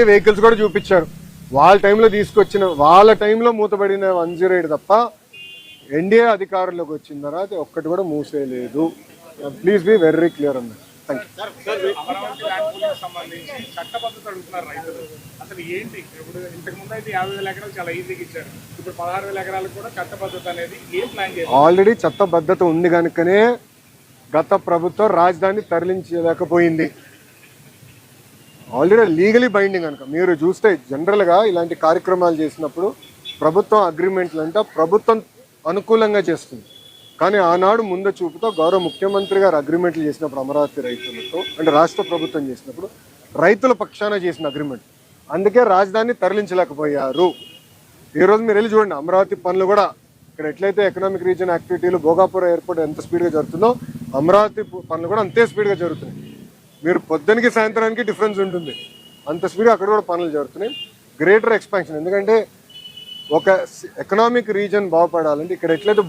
Vehicles కూడా చూపించారు. వాళ్ళ టైంలో తీసుకొచ్చిన, వాళ్ళ టైంలో మూతపడిన 108 తప్ప ఎన్డీఏ అధికారంలోకి వచ్చిన తర్వాత ఒక్కటి కూడా మూసేయలేదు. ప్లీజ్ బి వెరీ క్లియర్ అన్న. Thank you. సంబంధించి చట్టబద్ధత అడుగుతున్నారు రైతులు. అసలు ఏంటి ఇప్పుడు ఇంతకు ముందు అయితే 50,000 ఎకరాలు చాలా ఈజీగా ఇచ్చారు, ఇప్పుడు 16,000 ఎకరాలకు కూడా చట్టబద్ధత అనేది ఏం ప్లాన్ చేయాలి? ఆల్రెడీ చట్టబద్ధత ఉంది కనుకనే గత ప్రభుత్వం రాజధాని తరలించలేకపోయింది. ఆల్రెడీ లీగలీ బైండింగ్ కనుక మీరు చూస్తే జనరల్గా ఇలాంటి కార్యక్రమాలు చేసినప్పుడు ప్రభుత్వం అగ్రిమెంట్లు అంటే ప్రభుత్వం అనుకూలంగా చేస్తుంది. కానీ ఆనాడు ముందు చూపుతో గౌరవ ముఖ్యమంత్రి గారు అగ్రిమెంట్లు చేసినప్పుడు అమరావతి రైతులతో, అంటే రాష్ట్ర ప్రభుత్వం చేసినప్పుడు రైతుల పక్షాన చేసిన అగ్రిమెంట్, అందుకే రాజధాని తరలించలేకపోయారు. ఈరోజు మీరు వెళ్ళి చూడండి, అమరావతి పనులు కూడా ఇక్కడ ఎట్లయితే ఎకనామిక్ రీజన్ యాక్టివిటీలు భోగాపురం ఎయిర్పోర్ట్ ఎంత స్పీడ్గా జరుగుతుందో అమరావతి పనులు కూడా అంతే స్పీడ్గా జరుగుతున్నాయి. మీరు పొద్దునకి సాయంత్రానికి డిఫరెన్స్ ఉంటుంది, అంత స్పీడ్గా అక్కడ కూడా పనులు జరుగుతున్నాయి. గ్రేటర్ ఎక్స్పాన్షన్, ఎందుకంటే ఒక ఎకనామిక్ రీజన్ బాగుపడాలంటే ఇక్కడ ఎట్లయితే